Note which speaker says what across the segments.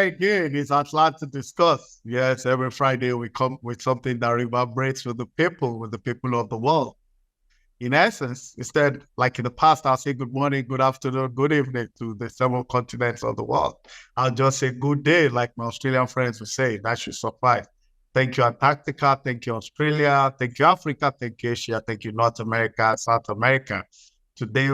Speaker 1: again. It's Atlanta Discuss. Yes, every Friday we come with something that reverberates with the people of the world. In essence, instead, like in the past, I'll say good morning, good afternoon, good evening to the several continents of the world. I'll just say good day, like my Australian friends would say. That should suffice. Thank you, Antarctica. Thank you, Australia. Thank you, Africa. Thank you, Asia. Thank you, North America, South America. Today,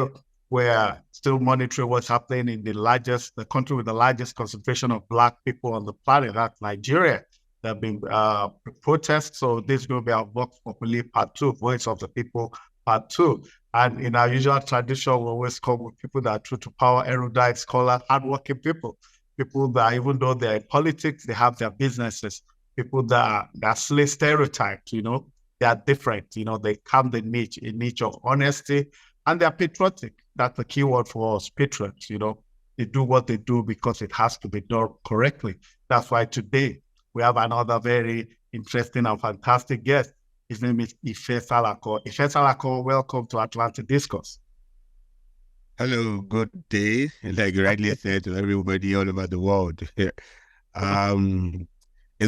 Speaker 1: we're still monitoring what's happening in the country with the largest concentration of Black people on the planet. That's Nigeria. There have been protests. So this is going to be our Vox Populi Part 2, Voice of the People Part 2. And in our usual tradition, we always come with people that are true to power, erudite, scholars, hardworking people that, even though they're in politics, they have their businesses, people that are stereotyped, they are different, they come the niche of honesty, and they're patriotic. That's the key word for us, patriots, They do what they do because it has to be done correctly. That's why today we have another very interesting and fantastic guest. His name is Ife Salako. Ife Salako, welcome to Atlantic Discourse.
Speaker 2: Hello, good day. Like you rightly said, to everybody all over the world. It's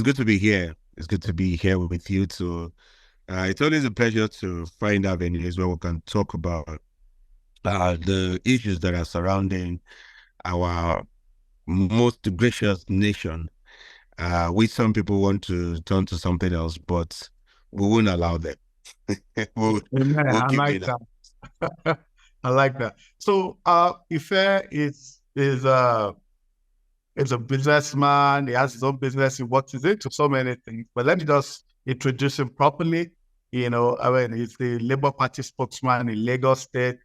Speaker 2: good to be here. It's good to be here with you too. It's always a pleasure to find avenues where we can talk about the issues that are surrounding our most gracious nation. Some people want to turn to something else, but we won't allow them.
Speaker 1: we'll I like that. I like that. So Ife is a businessman. He has his own business. He works into so many things. But let me just introduce him properly. He's the Labour Party spokesman in Lagos State.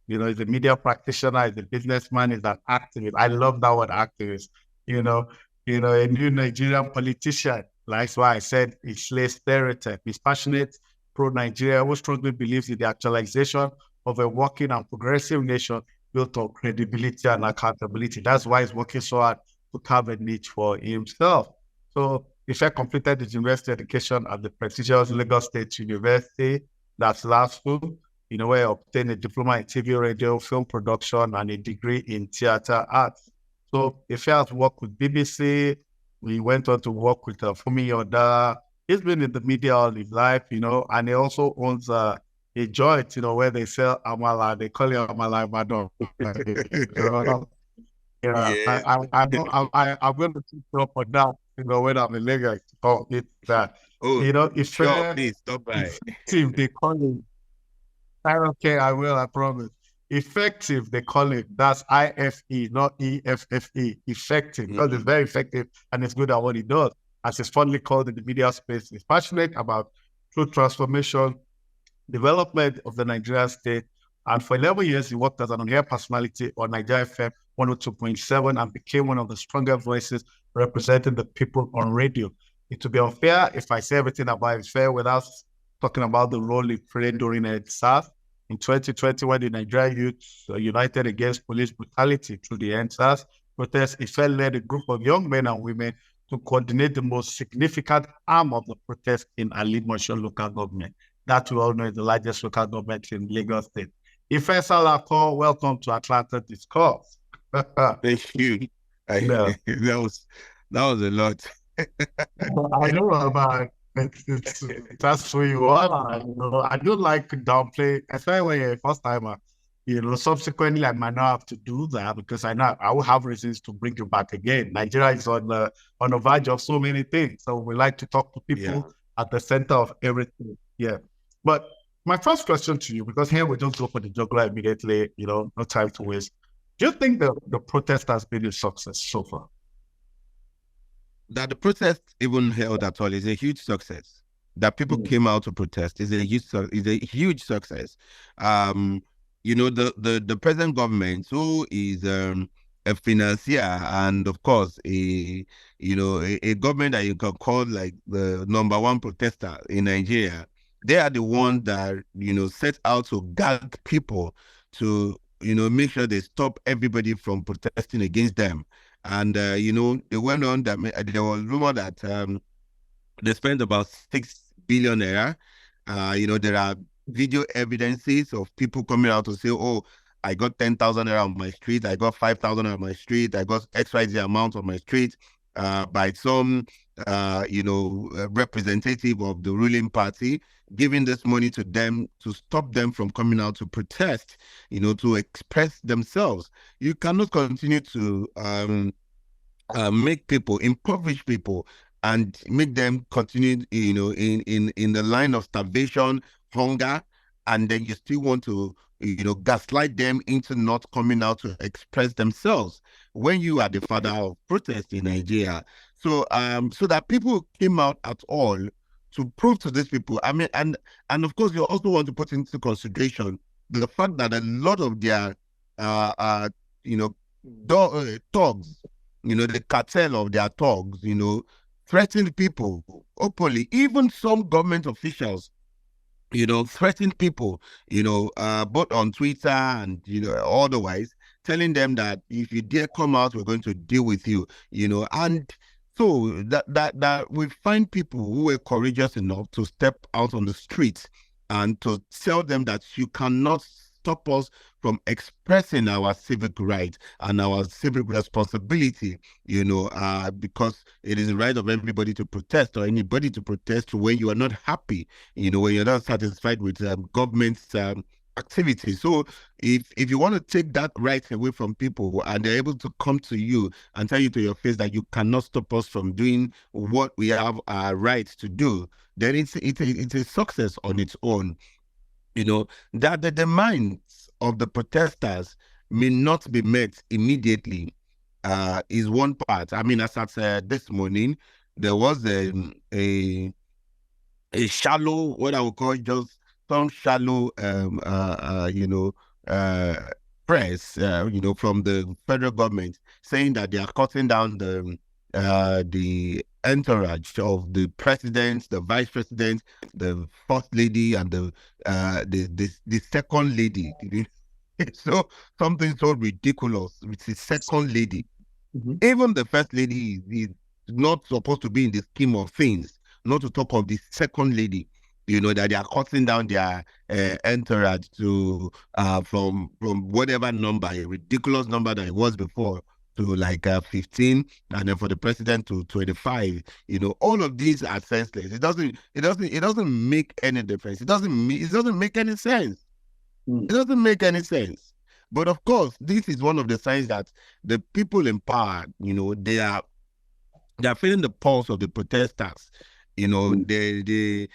Speaker 1: He's a media practitioner. He's a businessman. He's an activist. I love that word, activist. A new Nigerian politician. That's why I said he slays stereotype. He's passionate, pro-Nigeria, who strongly believes in the actualization of a working and progressive nation built on credibility and accountability. That's why he's working so hard to carve a niche for himself. So Ife completed his university education at the prestigious Lagos State University. That's LASU, where he obtained a diploma in TV, radio, film production, and a degree in theater arts. So Ife has worked with BBC. He went on to work with Fumi Yoda. He's been in the media all his life, and he also owns a joint, where they sell amala. They call it amala Ibadan. I'm going to keep up on that, when I'm in Lagos. It's that.
Speaker 2: If sure, please stop by.
Speaker 1: Effective, they call it. Okay, I will, I promise. Effective, they call it. That's IFE, not EFFE. Effective, because it's very effective and it's good at what it does. As it's fondly called in the media space, he's passionate about true transformation, development of the Nigerian state. And for 11 years, he worked as an on-air personality on Nigeria FM 102.7 and became one of the stronger voices representing the people on radio. It would be unfair if I say everything about Ife without talking about the role he played during EndSARS. In 2020, when the Nigerian youth united against police brutality through the EndSARS protest, Ife led a group of young men and women to coordinate the most significant arm of the protest in Alimosho local government. That we all know is the largest local government in Lagos State. Ife Salako, welcome to Atlanta Discourse.
Speaker 2: Thank you. That was a lot.
Speaker 1: I know about it. That's who you are. I don't like to downplay, especially when you're a first timer. Subsequently, I might not have to do that because I know I will have reasons to bring you back again. Nigeria is on the verge of so many things. So we like to talk to people at the center of everything. Yeah. But my first question to you, because here we just go for the juggler immediately, no time to waste. Do you think the protest has been a success so far?
Speaker 2: That the protest even held at all is a huge success. That people came out to protest is a huge success. The present government, who is a financier and of course a government that you can call like the number one protester in Nigeria, they are the ones that set out to guard people to make sure they stop everybody from protesting against them. And they went on that there was rumor that they spent about 6 billion naira. There are video evidences of people coming out to say, oh, I got 10,000 naira on my street, I got 5,000 on my street, I got XYZ amount on my street. by some, representative of the ruling party, giving this money to them to stop them from coming out to protest, to express themselves. You cannot continue to make people, impoverish people, and make them continue, in the line of starvation, hunger, and then you still want to, gaslight them into not coming out to express themselves when you are the father of protest in Nigeria. So that people came out at all to prove to these people. I mean, and of course, you also want to put into consideration the fact that a lot of their, you know, thugs, the cartel of their thugs, threatened people openly. Even some government officials, threatened people, both on Twitter and, otherwise, telling them that if you dare come out, we're going to deal with you, and so that we find people who were courageous enough to step out on the streets and to tell them that you cannot stop us from expressing our civic rights and our civic responsibility, because it is the right of everybody to protest, or anybody to protest when you are not happy, when you're not satisfied with government's activity. So if you want to take that right away from people and they're able to come to you and tell you to your face that you cannot stop us from doing what we have our right to do, then it's a success on its own. That the demands of the protesters may not be met immediately is one part. I mean, as I said this morning, there was a shallow, what I would call just some shallow, press, from the federal government saying that they are cutting down the entourage of the president, the vice president, the first lady, and the second lady. So something so ridiculous with the second lady. Mm-hmm. Even the first lady is not supposed to be in the scheme of things, not to talk of the second lady, that they are cutting down their entourage to from whatever number, a ridiculous number that it was before, to like 15, and then for the president to 25. All of these are senseless. It doesn't make any difference. It doesn't make any sense. It doesn't make any sense. But of course, this is one of the signs that the people in power, they are feeling the pulse of the protesters. They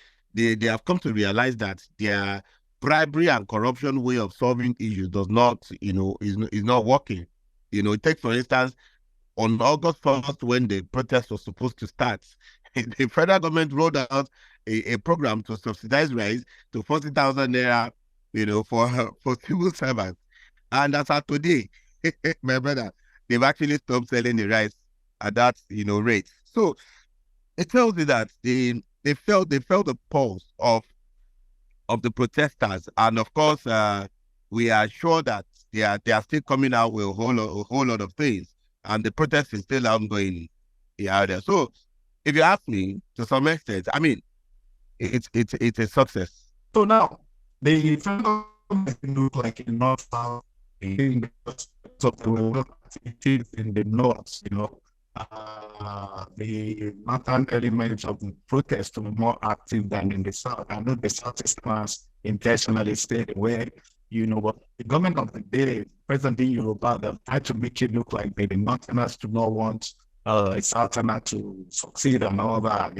Speaker 2: have come to realize that their bribery and corruption way of solving issues does not, is not working. Take for instance, on August 1st, when the protest was supposed to start, the federal government rolled out a program to subsidize rice to 40,000 naira, for civil servants. And as of today, my brother, they've actually stopped selling the rice at that, rate. So it tells you that they felt the pulse of the protesters, and of course, we are sure that they are still coming out with a whole lot of things, and the protest is still ongoing out there. So, if you ask me, to some extent, I mean, it's a success.
Speaker 1: So now the federal government look like in North South, in the North, the northern elements of the protest were more active than in the South. I know the Southeasterners intentionally stayed away, but the government of the day, President Yoruba, they tried to make it look like the Northerners do not want a Southerner to succeed and all that,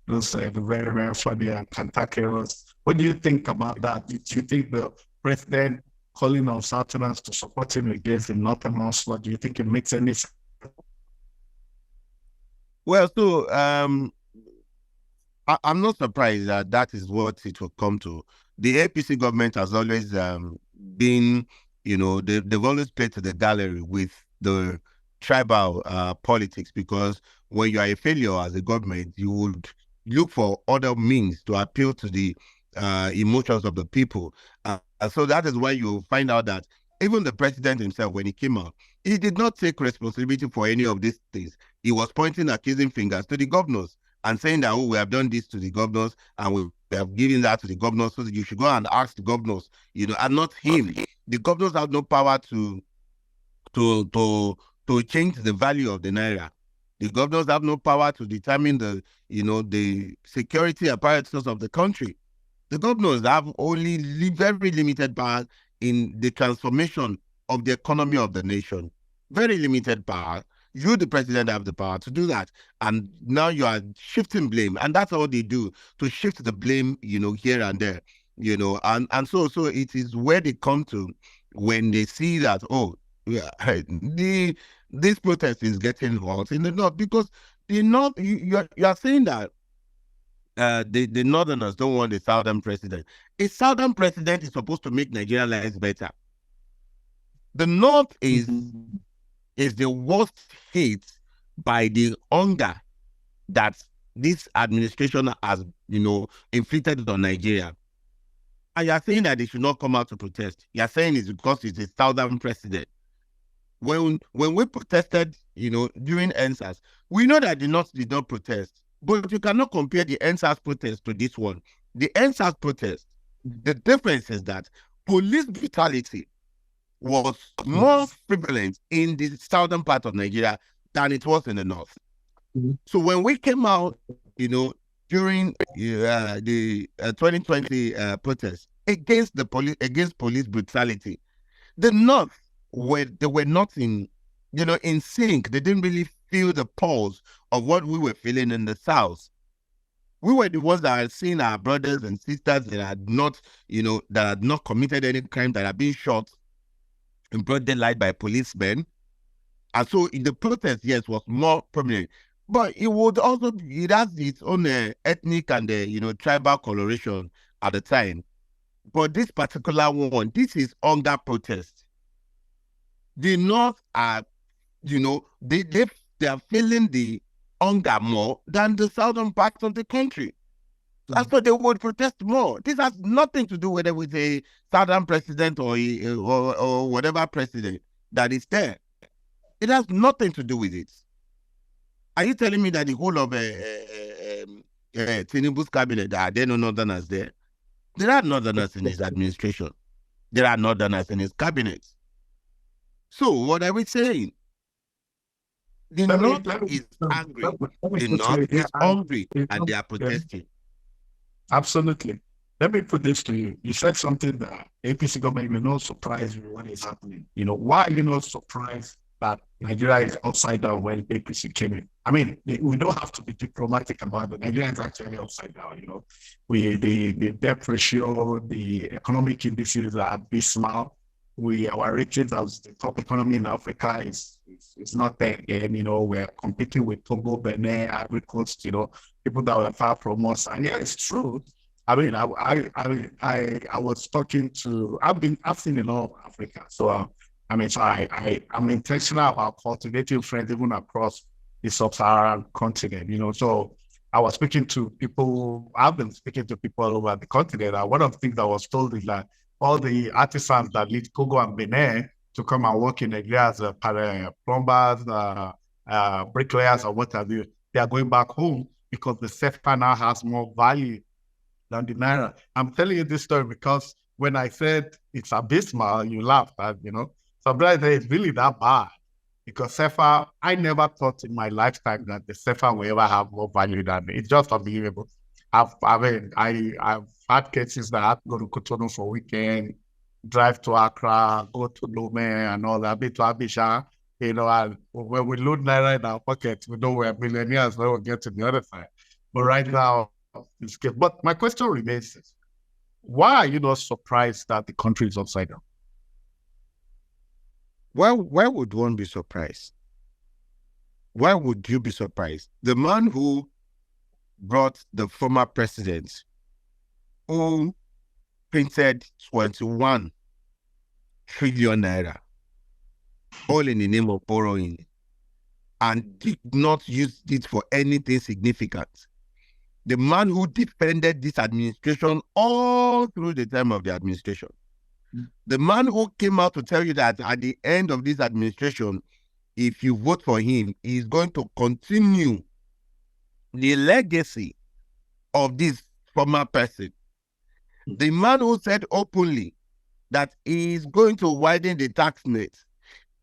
Speaker 1: those very, very funny and cantankerous. What do you think about that? Do you think the president calling on Southerners to support him against the Northerners, what do you think it makes any sense?
Speaker 2: Well, so I'm not surprised that is what it will come to. The APC government has always been, they've always played to the gallery with the tribal politics, because when you are a failure as a government, you would look for other means to appeal to the emotions of the people. So that is why you find out that even the president himself, when he came out, he did not take responsibility for any of these things. He was pointing accusing fingers to the governors and saying that, we have done this to the governors and we have given that to the governors, so that you should go and ask the governors, and not him. The governors have no power to change the value of the naira. The governors have no power to determine the security apparatus of the country. The governors have only very limited power in the transformation of the economy of the nation. Very limited power. You, the president, have the power to do that. And now you are shifting blame. And that's all they do, to shift the blame, here and there. And so it is where they come to when they see that, oh, yeah, this protest is getting hot in the north, because the north, you are saying that the northerners don't want a southern president. A southern president is supposed to make Nigerian lives better. The north is the worst hit by the hunger that this administration has, inflicted on Nigeria. And you are saying that they should not come out to protest. You are saying it's because it's a southern president. When we protested, during NSAS, we know that the North did not protest, but you cannot compare the NSAS protest to this one. The NSAS protest, the difference is that police brutality was more prevalent in the southern part of Nigeria than it was in the north. So when we came out, during the 2020 protest against police brutality, the north they were not in sync. They didn't really feel the pulse of what we were feeling in the south. We were the ones that had seen our brothers and sisters that had not committed any crime, that had been shot in broad daylight by policemen. And so in the protest, yes, was more prominent. But it has its own ethnic and tribal coloration at the time. But this particular one, this is hunger protest. The North are, they are feeling the hunger more than the southern parts of the country. That's why they would protest more. This has nothing to do whether with a southern president or whatever president that is there. It has nothing to do with it. Are you telling me that the whole of Tinubu's cabinet, are there no northerners there? There are northerners in his administration. There are northerners in his cabinet. So what are we saying? The North is angry. The North is hungry, and they are protesting.
Speaker 1: Absolutely. Let me put this to you. You said something that APC government will not surprise you what is happening. Why are you not surprised that Nigeria is upside down when APC came in? I mean, we don't have to be diplomatic about it. Nigeria is actually upside down. The debt ratio, the economic indices are abysmal. Our ratings as the top economy in Africa is not there again. We're competing with Togo, Benin, Ivory Coast, people that were far from us. And yeah, it's true. I mean, I was talking to, I've seen a lot of Africa. So, I'm intentional about cultivating friends even across the sub-Saharan continent, So I was speaking to people, I've been speaking to people all over the continent. And one of the things I was told is that all the artisans that leave Togo and Benin to come and work in Nigeria as plumbers, bricklayers, or what have you, they are going back home because the CFA now has more value than the Naira. I'm telling you this story because when I said it's abysmal, you laughed at, Sometimes it's really that bad because CFA, I never thought in my lifetime that the CFA will ever have more value than it. It's just unbelievable. I've had cases that I have to go to Cotonou for a weekend, drive to Accra, go to Lome and all that, be to Abidjan, and when we load Naira in our pockets, we know we're millionaires when we get to the other side. But right now, it's good. But my question remains this. Why are you not surprised that the country is upside down?
Speaker 2: Why would one be surprised? Why would you be surprised? The man who brought the former president, who printed 21 trillion naira, all in the name of borrowing, and did not use it for anything significant. The man who defended this administration all through the time of the administration. The man who came out to tell you that at the end of this administration, if you vote for him, he's going to continue the legacy of this former person. The man who said openly that he is going to widen the tax net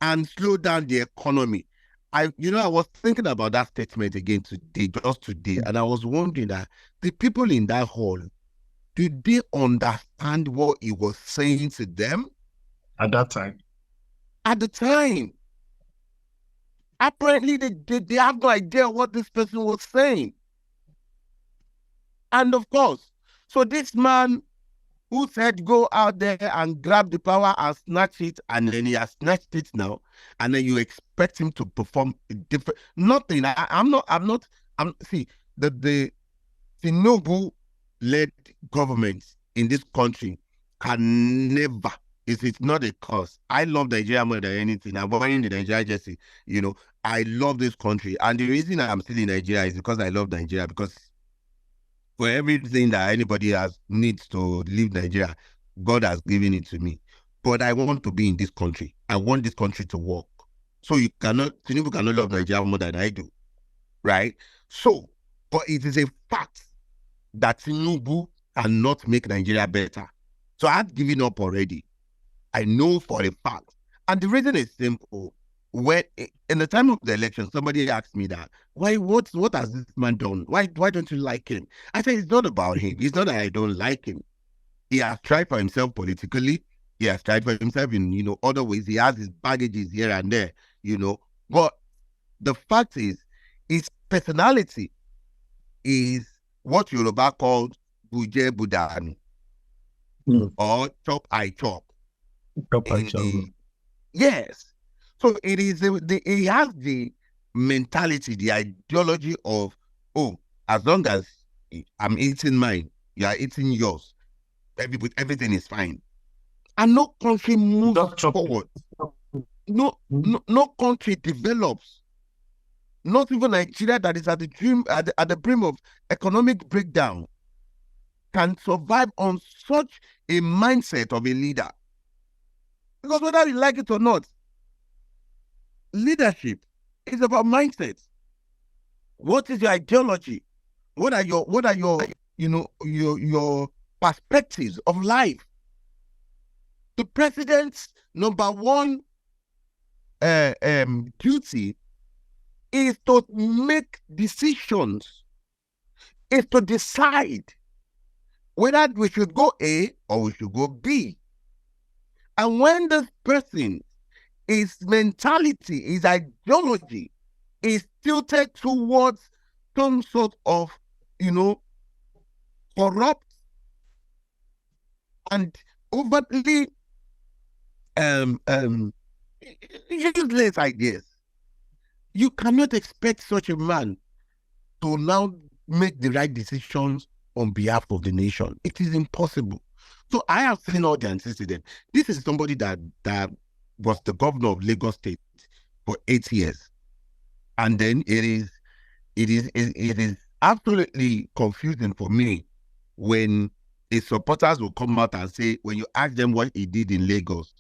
Speaker 2: and slow down the economy. I was thinking about that statement again today, just today, and I was wondering that the people in that hall, did they understand what he was saying to them
Speaker 1: At that time.
Speaker 2: at the time? Apparently, they have no idea what this person was saying. And of course, so this man who said go out there and grab the power and snatch it, and then he has snatched it now, and then you expect him to perform different nothing. See, the Tinubu-led government in this country can never, it's not a cause. I love Nigeria more than anything. I'm wearing the Nigeria jersey. I love this country. And the reason I'm still in Nigeria is because I love Nigeria, because for everything that anybody needs to leave Nigeria, God has given it to me. But I want to be in this country. I want this country to work. So Tinubu cannot love Nigeria more than I do, right? So, but it is a fact that Tinubu cannot make Nigeria better. So I've given up already. I know for a fact. And the reason is simple. When in the time of the election, somebody asked me that, what has this man done? Why don't you like him? I said, it's not about him. It's not that I don't like him. He has tried for himself politically. He has tried for himself in, other ways. He has his baggages here and there, But the fact is, his personality is what Yoruba called Buje Budanu, or chop I chop.
Speaker 1: Chop I chop.
Speaker 2: Yes. So it is. He has the mentality, the ideology of, as long as I'm eating mine, you are eating yours. Everything is fine, and no country moves forward. No country develops. Not even Nigeria, that is at the brim of economic breakdown, can survive on such a mindset of a leader. Because whether you like it or not, leadership is about mindset. What is your ideology? What are your your perspectives of life? The president's number one duty is to make decisions, is to decide whether we should go A or we should go B. And when this person, his mentality, his ideology is tilted towards some sort of, corrupt and overtly useless ideas, you cannot expect such a man to now make the right decisions on behalf of the nation. It is impossible. So I have seen all the antecedents. This is somebody that was the governor of Lagos State for 8 years. And then it is absolutely confusing for me when his supporters will come out and say, when you ask them what he did in Lagos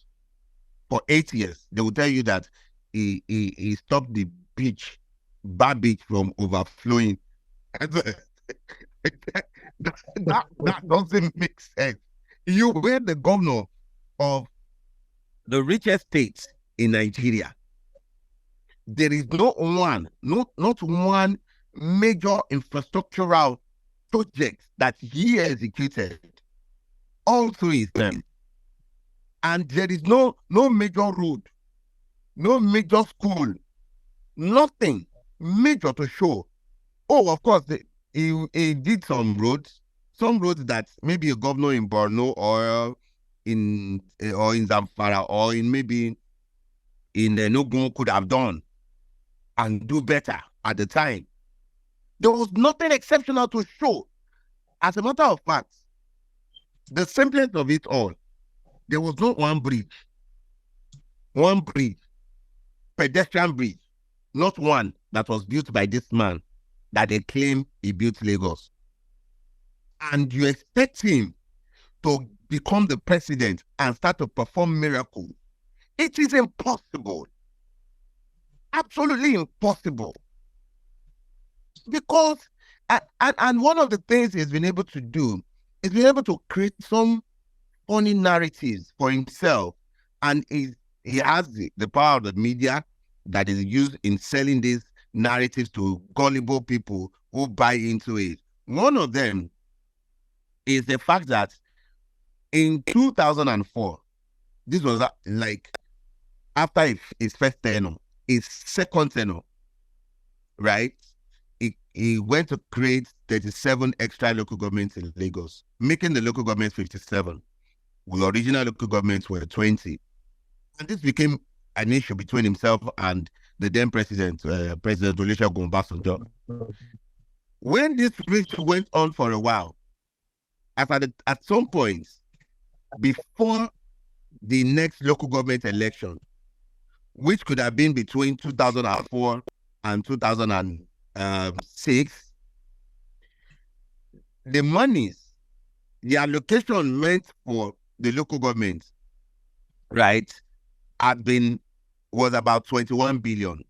Speaker 2: for 8 years, they will tell you that he stopped the Bar Beach from overflowing. that doesn't make sense. You were the governor of the richest state in Nigeria. There is not one major infrastructural project that he executed all through his term. And there is no major road, no major school, nothing major to show. Oh, of course, he did some roads that maybe a governor in Borno or in Zamfara or maybe in Enugu could have done and do better at the time. There was nothing exceptional to show. As a matter of fact, the simplest of it all, there was not one bridge, pedestrian bridge, not one that was built by this man that they claim he built Lagos. And you expect him to become the president and start to perform miracles. It is impossible. Absolutely impossible. Because, and one of the things he's been able to do is been able to create some funny narratives for himself. And he has the power of the media that is used in selling these narratives to gullible people who buy into it. One of them is the fact that in 2004, this was like after his first tenure, his second tenure, right? He went to create 37 extra local governments in Lagos, making the local governments 57. The original local governments were 20. And this became an issue between himself and the then president, President Olusegun Obasanjo. When this went on for a while, at some point, before the next local government election, which could have been between 2004 and 2006, the monies, the allocation meant for the local government, right, was about 21 billion.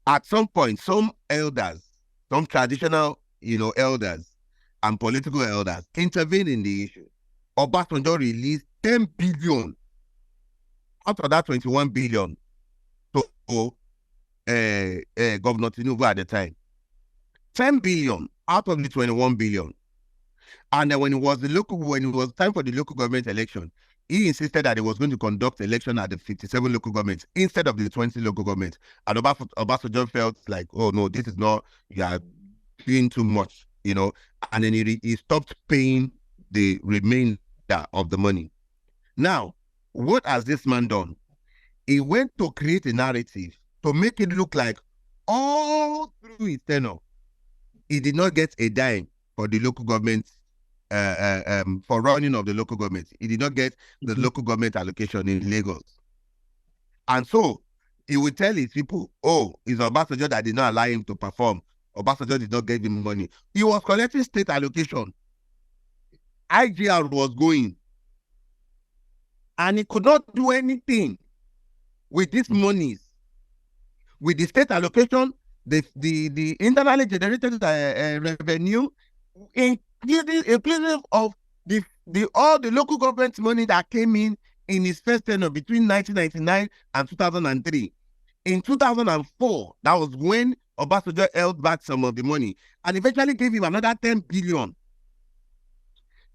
Speaker 2: At some point, some elders, some traditional, elders and political elders intervened in the issue. Obasanjo released 10 billion out of that 21 billion to Governor Tinubu at the time. 10 billion out of the 21 billion. And then when it was time for the local government election, he insisted that he was going to conduct election at the 57 local governments instead of the 20 local governments. And Obasanjo felt like, oh no, this is not, you are doing too much, and then he stopped paying the remainder of the money. Now, what has this man done? He went to create a narrative to make it look like all through his tenure, he did not get a dime for the local government, for running of the local government. He did not get the local government allocation in Lagos. And so he would tell his people, oh, it's Obasanjo that did not allow him to perform. Obasanjo did not give him money. He was collecting state allocation. IGR was going. And he could not do anything with these monies. With the state allocation, the internally generated revenue, inclusive of all the local government money that came in his first tenure between 1999 and 2003. In 2004, that was when Obasanjo held back some of the money and eventually gave him another 10 billion.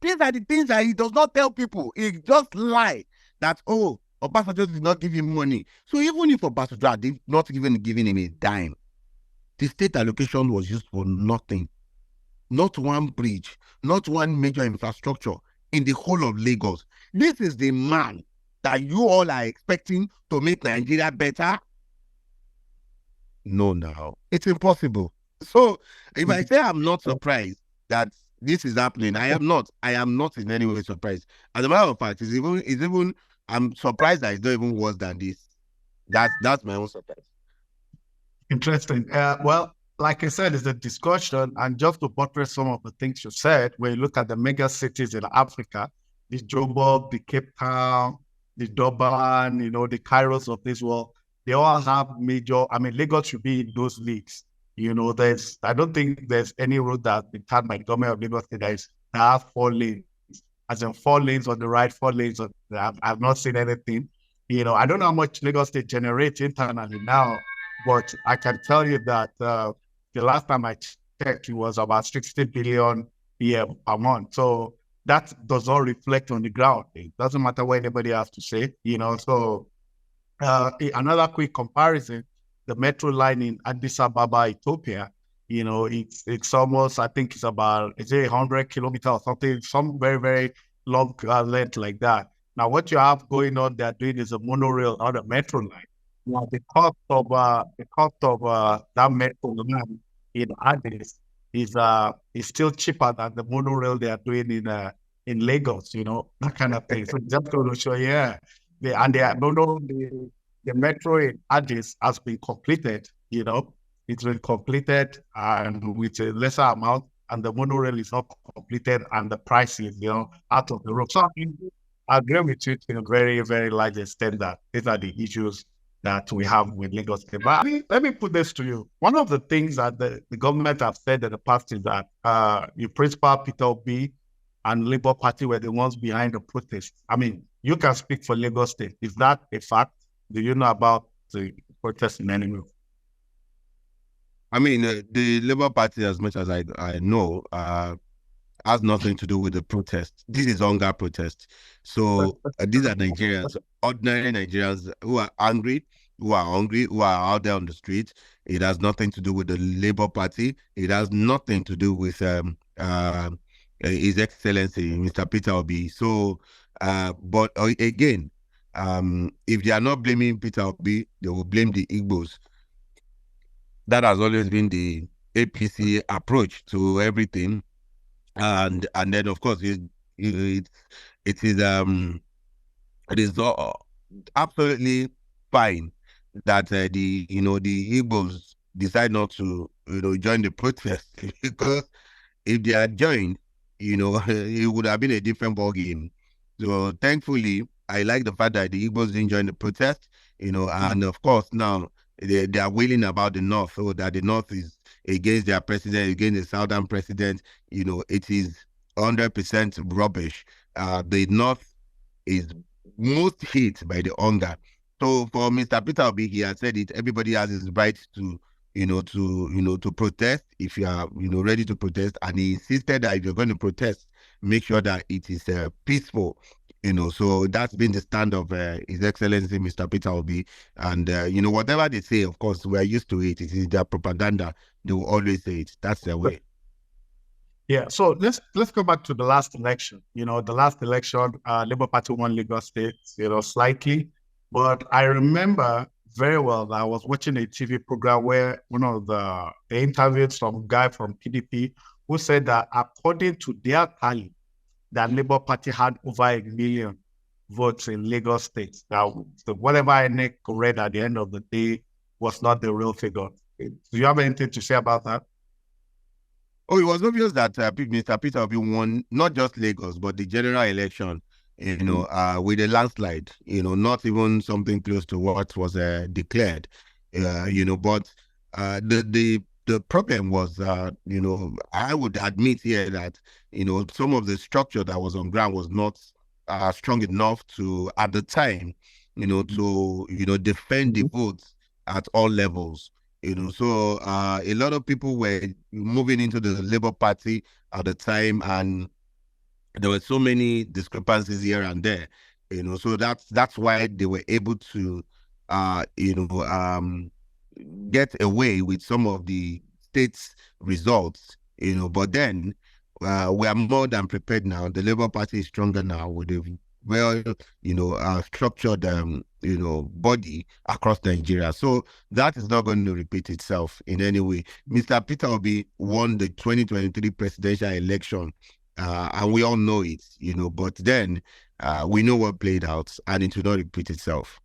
Speaker 2: These are the things that he does not tell people. He just lie that, oh, Obasanjo did not give him money. So even if Obasanjo did not even giving him a dime, the state allocation was used for nothing. Not one bridge, not one major infrastructure in the whole of Lagos. This is the man that you all are expecting to make Nigeria better? No, now. It's impossible. So if I say I'm not surprised that this is happening, I am not. I am not in any way surprised. As a matter of fact, it's even I'm surprised that it's not even worse than this. That's my own surprise.
Speaker 1: Interesting. Well, like I said, it's a discussion, and just to buttress some of the things you said, when you look at the mega cities in Africa, the Joburg, the Cape Town, the Durban, the Kairos of this world, they all have major. I mean, Lagos should be in those leagues. I don't think there's any road that the third by government of Lagos that have 4 lanes, as in 4 lanes on the right, 4 lanes on the. I've not seen anything. I don't know how much Lagos State generates internally now, but I can tell you that the last time I checked, it was about 60 billion per month. So that does not reflect on the ground. It doesn't matter what anybody has to say, So another quick comparison, the metro line in Addis Ababa, Ethiopia, it's almost, I think it's about, 100 kilometers or something, some very, very long length like that. Now, what you have going on, they're doing is a monorail, not a metro line. Now, the cost of that metro line in Addis is still cheaper than the monorail they are doing in Lagos, that kind of thing. So just going to show, the metro in Addis has been completed, it's been completed and with a lesser amount, and the monorail is not completed and the price is, out of the road. So I agree with you to a very, very large extent that these are the issues that we have with Lagos. But let me put this to you. One of the things that the government have said in the past is that your principal, Peter Obi, and Labour Party were the ones behind the protest. I mean, you can speak for Lagos State. Is that a fact? Do you know about the protest in any way?
Speaker 2: I mean, the Labour Party, as much as I know, has nothing to do with the protest. This is hunger protest. So these are Nigerians, ordinary Nigerians who are angry, who are hungry, who are out there on the street. It has nothing to do with the Labour Party. It has nothing to do with His Excellency, Mr. Peter Obi. So, but again, if they are not blaming Peter Obi, they will blame the Igbos. That has always been the APC approach to everything. And then of course it, it is absolutely fine that the Igbos decide not to join the protest because if they had joined, it would have been a different ball game. So thankfully, I like the fact that the Igbos didn't join the protest, and of course now they are wailing about the North, so that the North is against their president, against the Southern president. It is 100% rubbish. The North is most hit by the hunger. So for Mr. Peter Obi, he has said it. Everybody has his right to to protest if you are ready to protest, and he insisted that if you're going to protest, make sure that it is peaceful. So that's been the stand of His Excellency Mr. Peter Obi, and whatever they say, of course, we are used to it. It is their propaganda. They will always say it. That's their way.
Speaker 1: Yeah, so let's go back to the last election. The last election, Labour Party won Lagos State, slightly. But I remember very well that I was watching a TV program where one of they interviewed some guy from PDP who said that according to their tally, that Labour Party had over 1 million votes in Lagos State. Now, whatever I read at the end of the day was not the real figure. Do you have anything to say about that?
Speaker 2: Oh, it was obvious that Mr. Peter Obi won not just Lagos, but the general election, with a landslide, not even something close to what was declared, but the problem was, I would admit here that, some of the structure that was on ground was not strong enough to, at the time, to defend the votes at all levels. So a lot of people were moving into the Labour Party at the time, and there were so many discrepancies here and there. So that's why they were able to, get away with some of the state's results. But then we are more than prepared now. The Labour Party is stronger now with a well, structured, body across Nigeria. So that is not going to repeat itself in any way. Mr. Peter Obi won the 2023 presidential election, and we all know it, but then we know what played out, and it will not repeat itself.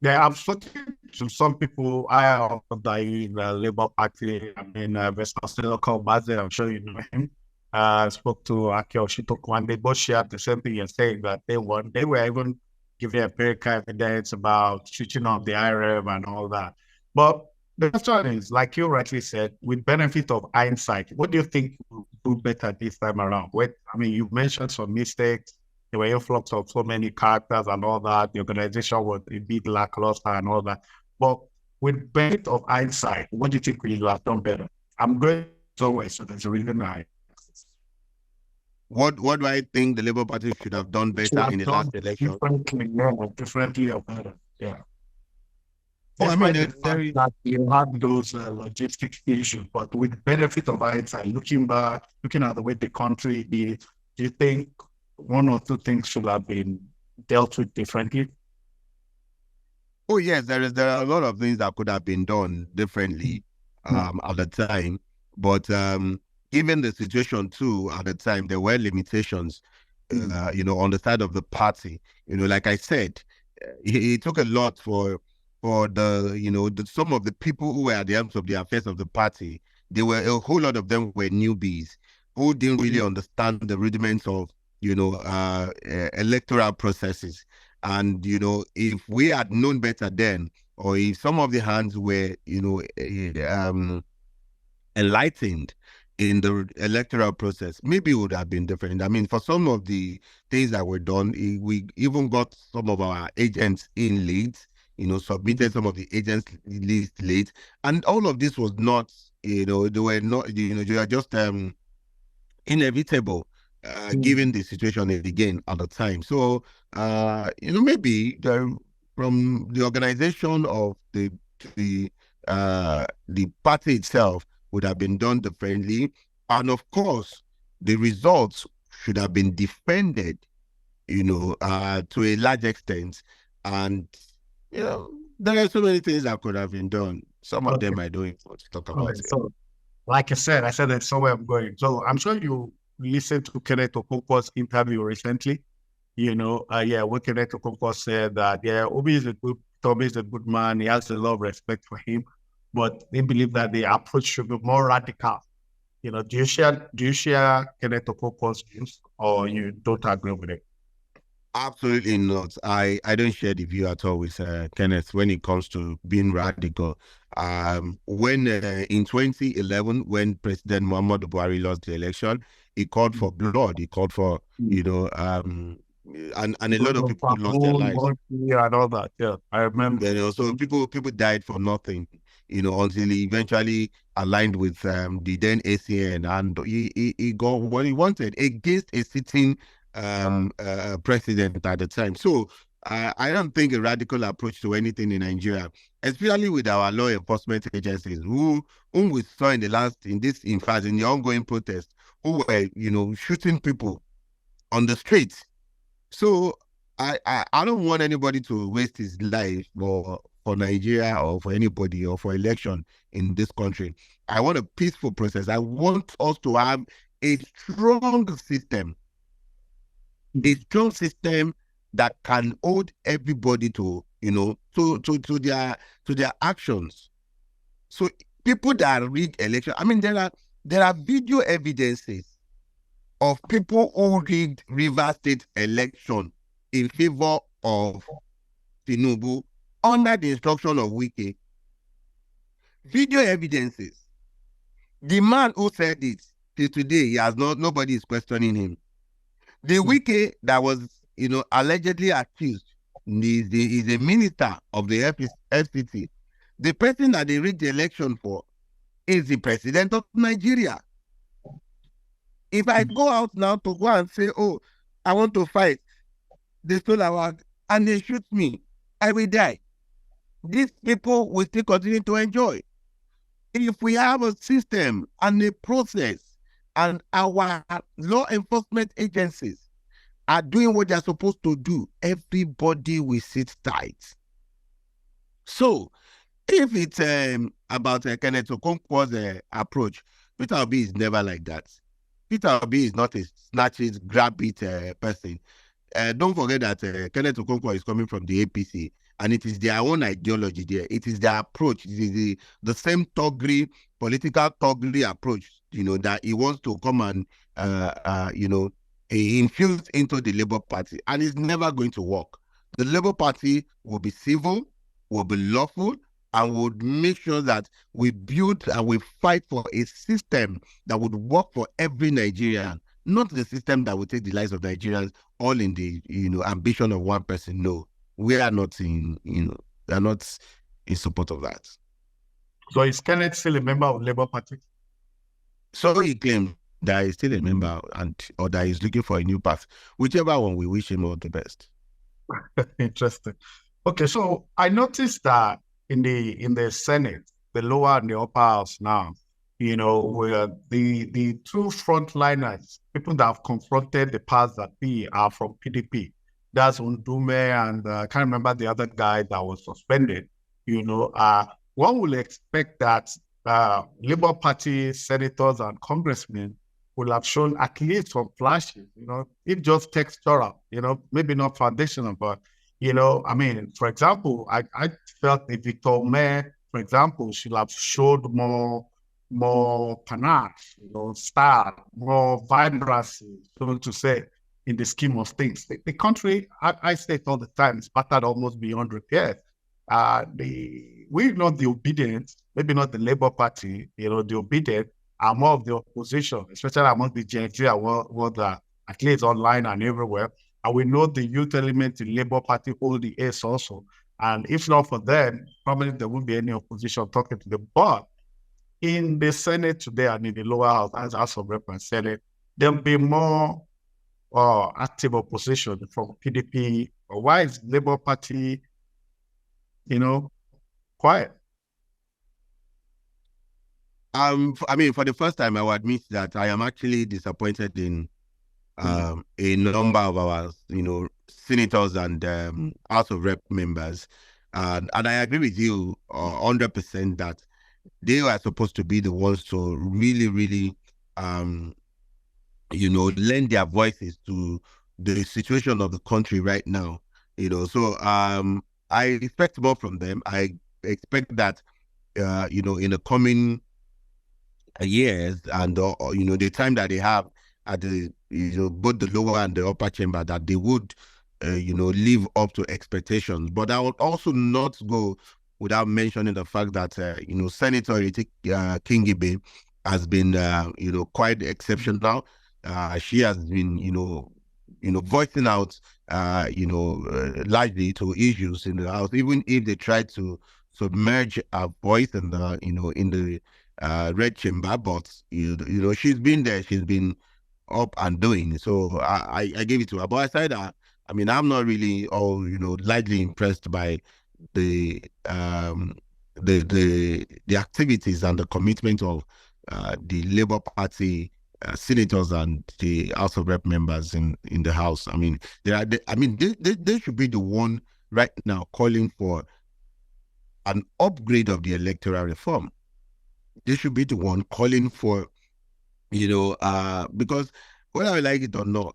Speaker 1: Yeah, I'm talking to some people I in the Labour Party. I mean, Ife Salako, I'm sure you know him. I spoke to Aki Oshito one day, both shared the same thing you're saying, that they won. They were even giving empirical evidence about switching off the IRM and all that. But the question is, like you rightly said, with benefit of hindsight, what do you think will do better this time around? You mentioned some mistakes. There were influx of so many characters and all that. The organization was a bit lackluster and all that. But with benefit of hindsight, what do you think we have done better? I'm going somewhere, so there's a reason why.
Speaker 2: What do I think the Labour Party should have done better in the last election?
Speaker 1: Differently or better, yeah.
Speaker 2: Oh, I mean,
Speaker 1: that you have those logistics issues, but with benefit of hindsight, looking back, looking at the way the country did, do you think one or two things should have been dealt with differently?
Speaker 2: Oh yes, there are a lot of things that could have been done differently at the time, but given the situation too at the time, there were limitations, on the side of the party. Like I said, it took a lot for the some of the people who were at the helms of the affairs of the party. There were a whole lot of them were newbies who didn't really understand the rudiments of electoral processes. And if we had known better then, or if some of the hands were enlightened, in the electoral process, maybe it would have been different. I mean, for some of the things that were done, we even got some of our agents in late, submitted some of the agents list late. And all of this was not, they were not, they were just inevitable, given the situation again at the time. So, maybe from the organization of the party itself would have been done differently, and of course, the results should have been defended, to a large extent, and there are so many things that could have been done. Some of them I don't even want to talk about it.
Speaker 1: So, like I said that's somewhere I'm going. So I'm sure you listened to Kenneth Okonkwo's interview recently. When Kenneth Okonkwo said that, Obi is a good man. He has a lot of respect for him, but they believe that the approach should be more radical. Do you share Kenneth Okonkwo's views, or you don't agree with it?
Speaker 2: Absolutely not. I don't share the view at all with Kenneth when it comes to being radical. When in 2011, when President Muhammadu Buhari lost the election, he called for blood. He called for, and a lot of people lost their lives.
Speaker 1: And all that. Yeah, I remember.
Speaker 2: Then also people died for nothing, until he eventually aligned with the then ACN, and he got what he wanted against a sitting president at the time. So I don't think a radical approach to anything in Nigeria, especially with our law enforcement agencies, whom we saw in the ongoing protest, who were shooting people on the streets. So I don't want anybody to waste his life for Nigeria, or for anybody, or for election in this country. I want a peaceful process. I want us to have a strong system that can hold everybody to their actions. So people that rig election, I mean, there are video evidences of people who rigged Rivers State election in favor of Tinubu under the instruction of Wike. Video evidences. The man who said it till today, nobody is questioning him. The Wike that was, allegedly accused is a minister of the FCT. The person that they rigged the election for is the president of Nigeria. If I go out now to go and say, oh, I want to fight, they stole our, and they shoot me, I will die. These people will still continue to enjoy. If we have a system and a process, and our law enforcement agencies are doing what they're supposed to do, everybody will sit tight. So, if it's about Kenneth Okonkwo's approach, Peter Obi is never like that. Peter Obi is not a snatch it, grab it person. Don't forget that Kenneth Okonkwo is coming from the APC, and it is their own ideology there. It is their approach. It is the same political toggery approach, that he wants to come and, infuse into the Labour Party, and it's never going to work. The Labour Party will be civil, will be lawful, and would make sure that we build and we fight for a system that would work for every Nigerian, not the system that would take the lives of Nigerians all in the ambition of one person. No, we are not they're not in support of that.
Speaker 1: So is Kenneth still a member of the Labour Party?
Speaker 2: So he claims that he's still a member, or that he's looking for a new path. Whichever one, we wish him all the best.
Speaker 1: Interesting. Okay, so I noticed that in the Senate, the lower and the upper house now, where the two frontliners, people that have confronted the powers that be, are from PDP. That's Undume, and I can't remember the other guy that was suspended. One will expect that Labour Party senators and congressmen will have shown at least some flashes, if just textural, maybe not foundational, but I mean, for example, I felt that Victor Mayor, for example, should have showed more panache, style, more vibrancy, so to say, in the scheme of things. The country, I say it all the time, is battered almost beyond repair. We're not the obedient, maybe not the Labour Party, the obedient are more of the opposition, especially among the Gen Z, what at least online and everywhere. And we know the youth element in Labour Party hold the ace also. And if not for them, probably there won't be any opposition talking to them. But in the Senate today and in the lower house, as House of Rep and Senate, there'll be more active opposition from PDP. Why is Labour Party, quiet?
Speaker 2: I mean, for the first time, I will admit that I am actually disappointed in a number of our, senators and House of Rep members. And I agree with you 100% that they are supposed to be the ones to really, really, lend their voices to the situation of the country right now. So I expect more from them. I expect that, in the coming years and the time that they have at the both the lower and the upper chamber, that they would live up to expectations. But I would also not go without mentioning the fact that Senator Kingibe has been quite exceptional. She has been voicing out largely to issues in the house, even if they try to submerge her voice in the in the red chamber. But she's been there, she's been up and doing. So I gave it to her. But aside that, I mean, I'm not really lightly impressed by the activities and the commitment of the Labour Party senators and the House of Rep members in the House. I mean, they should be the one right now calling for an upgrade of the electoral reform. They should be the one calling for, because whether I like it or not,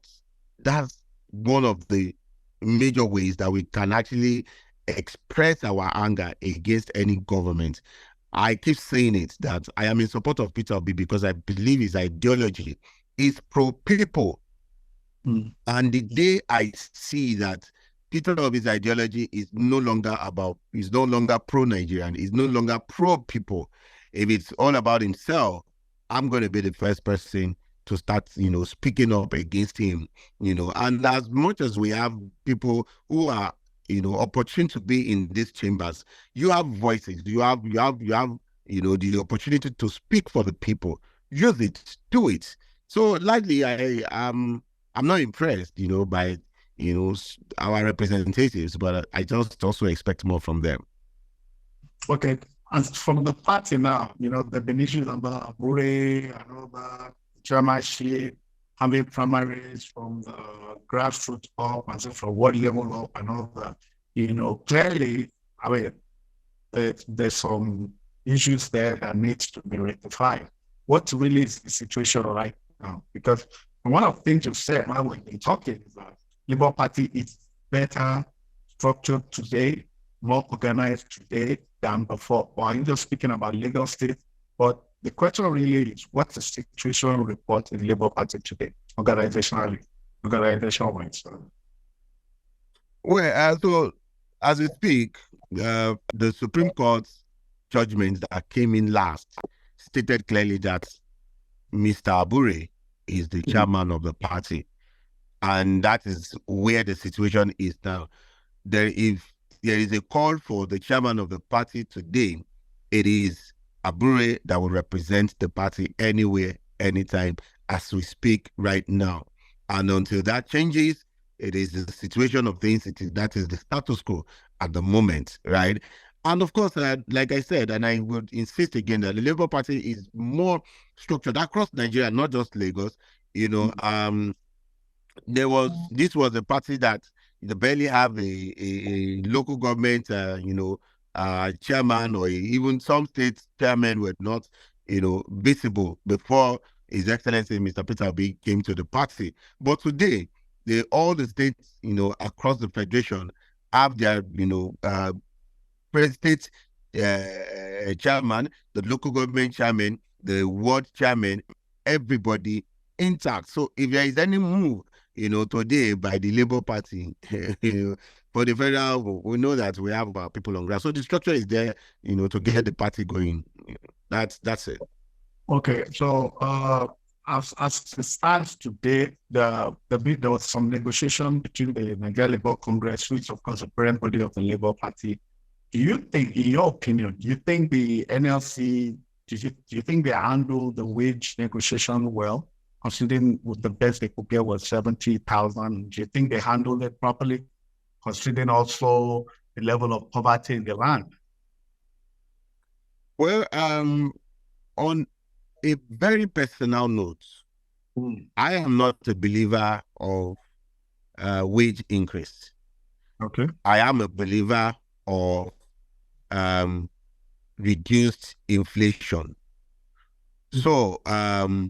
Speaker 2: that's one of the major ways that we can actually express our anger against any government. I keep saying it, that I am in support of Peter Obi because I believe his ideology is pro-people. And the day I see that Peter Obi's ideology is no longer pro-Nigerian, is no longer pro-people, if it's all about himself, I'm going to be the first person to start, speaking up against him, and as much as we have people who are, opportune to be in these chambers, you have voices, you have, the opportunity to speak for the people. Use it, do it. So likely I'm not impressed, by, our representatives, but I just also expect more from them.
Speaker 1: Okay. And from the party now, there have been issues about Abure and all that, chairmanship, having primaries from the grassroots up and so from ward level up and all that. Clearly, I mean, there's some issues there that needs to be rectified. What really is the situation right now? Because one of the things you said while we've been talking is that Labour Party is better structured today, more organized today than before. Well, I'm just speaking about Lagos State, but the question really is, what's the situation report in Labour Party today, organizational-wise?
Speaker 2: Well, so as we speak, the Supreme Court's judgment that came in last stated clearly that Mr. Abure is the chairman of the party, and that is where the situation is now. If there is a call for the chairman of the party today, it is Abure that will represent the party anywhere, anytime, as we speak right now. And until that changes, it is the situation of things. That is the status quo at the moment, right? And of course, like I said, and I would insist again, that the Labour Party is more structured across Nigeria, not just Lagos. This was a party that they barely have a local government, chairman, or even some state chairmen were not, visible before His Excellency Mr. Peter Obi came to the party. But today, all the states, across the federation have their, state chairman, the local government chairman, the ward chairman, everybody intact. So if there is any move, today by the Labour Party, for the federal, we know that we have our people on ground. So the structure is there, to get the party going. That's it.
Speaker 1: Okay, so as it stands today, there was some negotiation between the Nigeria Labour Congress, which of course the parent body of the Labour Party. Do you think, in your opinion, do you think the NLC, do you think they handled the wage negotiation well, considering with the best they could get was 70,000? Do you think they handled it properly, considering also the level of poverty in the land?
Speaker 2: Well, on a very personal note, I am not a believer of wage increase.
Speaker 1: Okay.
Speaker 2: I am a believer of reduced inflation. So, for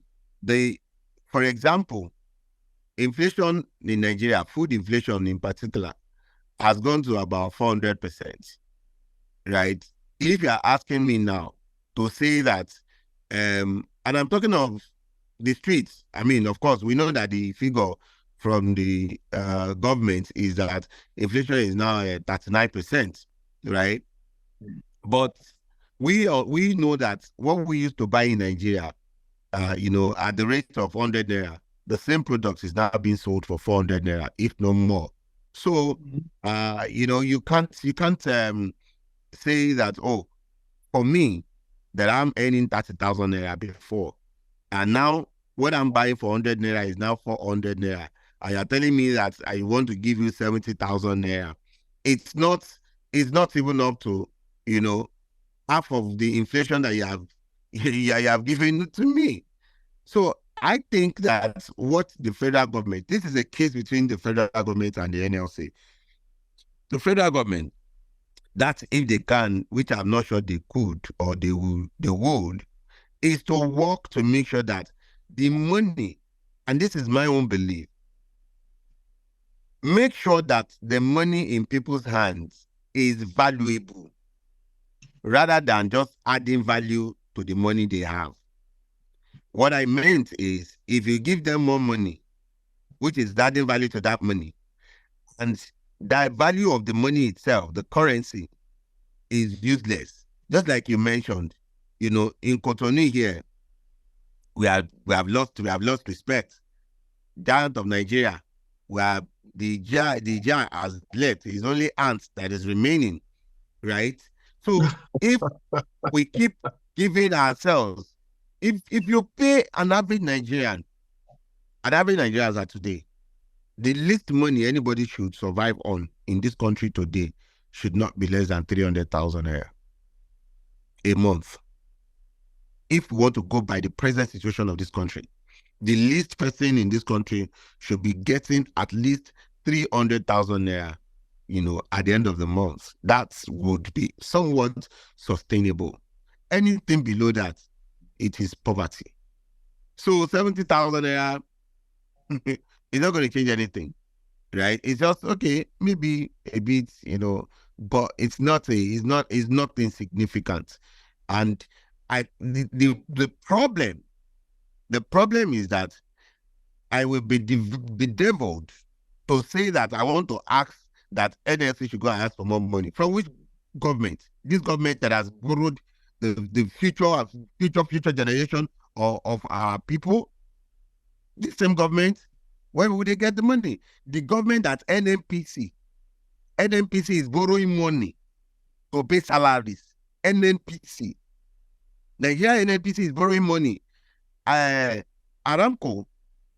Speaker 2: example, inflation in Nigeria, food inflation in particular, has gone to about 400%, right? If you are asking me now to say that, and I'm talking of the streets, I mean, of course, we know that the figure from the government is that inflation is now at 39%, right? But we know that what we used to buy in Nigeria, at the rate of 100 naira, the same product is now being sold for 400 naira, if no more. So, you can't say that, oh, for me, that I'm earning 30,000 naira before, and now what I'm buying for 100 naira is now 400 naira, and you're telling me that I want to give you 70,000 naira. It's not even up to, half of the inflation that you have given to me. So I think that what the federal government, this is a case between the federal government and the NLC. The federal government, that if they can, which I'm not sure they could or they would, is to work to make sure that the money, and this is my own belief, make sure that the money in people's hands is valuable rather than just adding value to the money they have. What I meant is, if you give them more money, which is adding value to that money, and the value of the money itself, the currency, is useless. Just like you mentioned, in Cotonou here, we have lost respect. Giant of Nigeria, where the giant has left, it's only ants that is remaining, right? So if we keep giving ourselves, if you pay an average Nigerian, as of today, the least money anybody should survive on in this country today should not be less than 300,000 a month. If we want to go by the present situation of this country, the least person in this country should be getting at least 300,000 naira, at the end of the month. That would be somewhat sustainable. Anything below that, it is poverty. So 70,000 naira is not going to change anything, right? It's just, okay, maybe a bit, but it's not insignificant. And the problem is that I will be bedeviled to say that I want to ask that NLC should go and ask for more money. From which government? This government that has borrowed the future generation of our people? This same government? Where would they get the money? The government at NNPC is borrowing money to pay salaries. NNPC. Nigeria NNPC is borrowing money. Aramco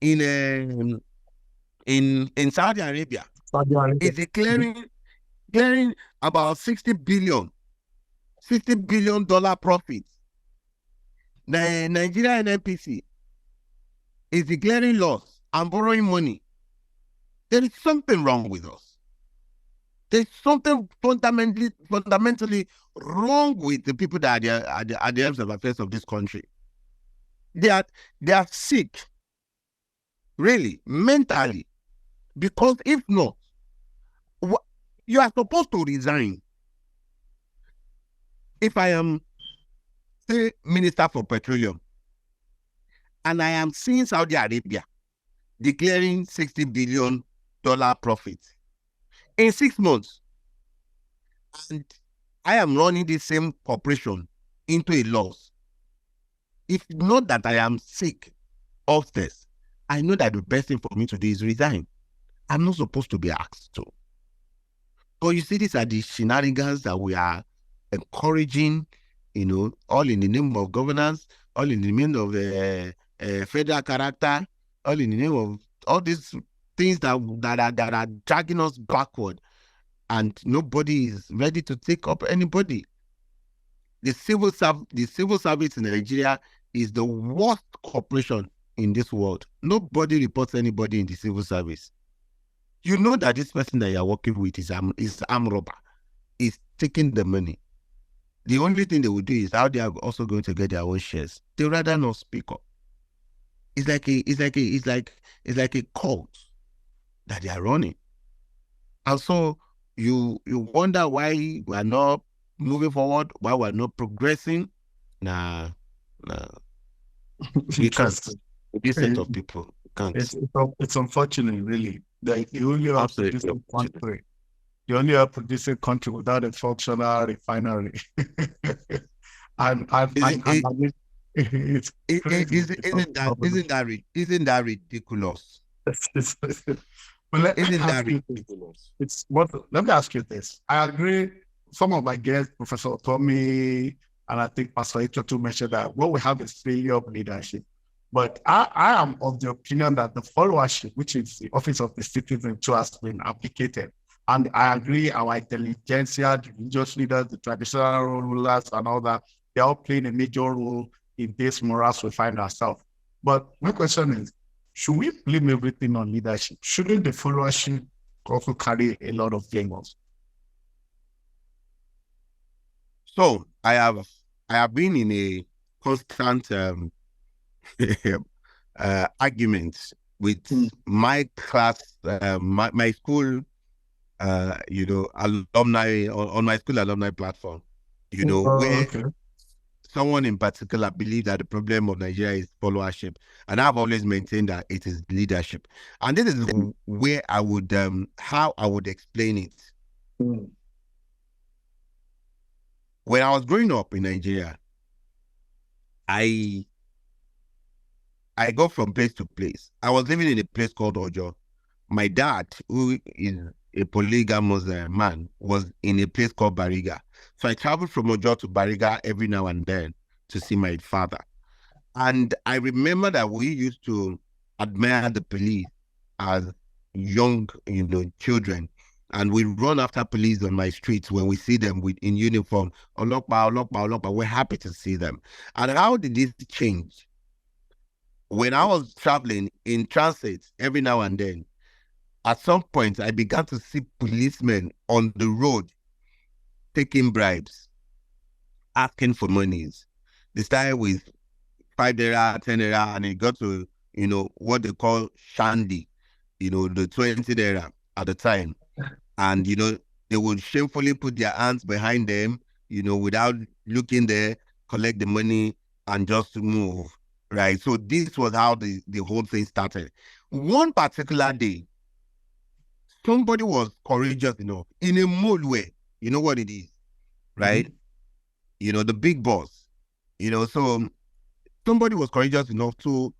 Speaker 2: in Saudi Arabia is declaring about $60 billion profits. The Nigeria NNPC is declaring loss and borrowing money. There is something wrong with us. There's something fundamentally wrong with the people that are the heads of affairs of this country. They are sick, really, mentally. Because if not, you are supposed to resign. If I am, say, Minister for Petroleum, and I am seeing Saudi Arabia declaring $60 billion profit in 6 months, and I am running the same corporation into a loss, If not that I am sick upstairs, I know that the best thing for me to do is resign. I'm not supposed to be asked to. But you see, these are the shenanigans that we are encouraging, all in the name of governance, all in the name of federal character, all in the name of all these things that are dragging us backward, and nobody is ready to take up anybody. The civil service in Nigeria is the worst corporation in this world. Nobody reports anybody in the civil service. You know that this person that you're working with is armed robber, is taking the money. The only thing they will do is how they are also going to get their own shares. They rather not speak up. It's like a cult that they are running. And so you wonder why we are not moving forward, why we're not progressing. Nah. We can't. This set of people can't.
Speaker 1: It's unfortunate, really. Like you only have producing country. You only have producing country without a functional refinery. Isn't
Speaker 2: that ridiculous?
Speaker 1: But let me ask you this. I agree. Some of my guests, Professor Tommy, and I think Pastor Ito mentioned that what we have is failure of leadership. But I am of the opinion that the followership, which is the office of the citizen, too, has been applicated. And I agree, our intelligentsia, the religious leaders, the traditional rulers, and all that, they're all playing a major role in this morass we find ourselves. But my question is, should we blame everything on leadership? Shouldn't the followership also carry a lot of blame also?
Speaker 2: So I have been in a constant arguments with my class, my school, alumni on my school alumni platform, where someone in particular believed that the problem of Nigeria is followership, and I've always maintained that it is leadership. And this is where I would how I would explain it. When I was growing up in Nigeria, I go from place to place. I was living in a place called Ojo. My dad, who is a polygamous man, was in a place called Bariga. So I traveled from Ojo to Bariga every now and then to see my father. And I remember that we used to admire the police as young, children. And we run after police on my streets when we see them in uniform. Olokpa. We're happy to see them. And how did this change? When I was traveling in transit every now and then, at some point, I began to see policemen on the road taking bribes, asking for monies. They started with 5 naira, 10 naira, and it got to, what they call shandy, the 20 naira at the time. And, they would shamefully put their hands behind them, without looking there, collect the money, and just move. Right. So this was how the whole thing started. One particular day, somebody was courageous enough in a mode way. You know what it is, right? Mm-hmm. The big boss. So somebody was courageous enough to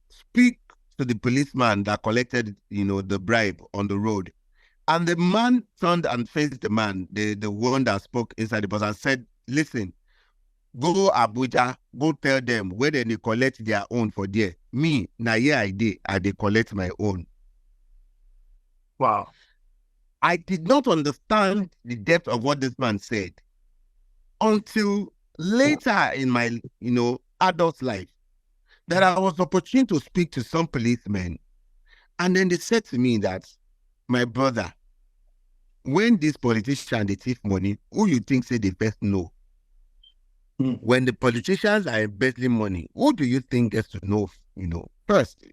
Speaker 2: speak to the policeman that collected, the bribe on the road. And the man turned and faced the man, the one that spoke inside the bus, and said, listen, go Abuja, go tell them where they collect their own for there. Me, now here I they collect my own.
Speaker 1: Wow.
Speaker 2: I did not understand the depth of what this man said until later in my, adult life, that I was opportune to speak to some policemen. And then they said to me that, my brother, when this politician, they thief money, who you think say they first know? When the politicians are embezzling money, who do you think gets to know, first?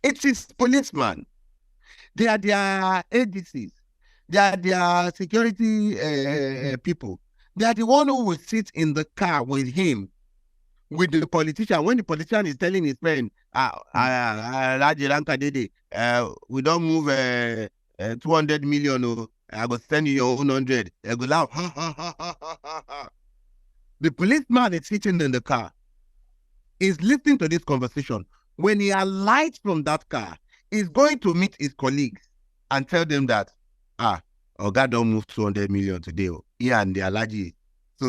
Speaker 2: It is policemen. They are their ADCs. They are their security people. They are the one who will sit in the car with him, with the politician. When the politician is telling his friend, we don't move 200 million, I will send you your own 100. I go laugh. The policeman is sitting in the car. is listening to this conversation. When he alights from that car, he's going to meet his colleagues and tell them that, Oga don't move 200 million today. Yeah, and the allergy. So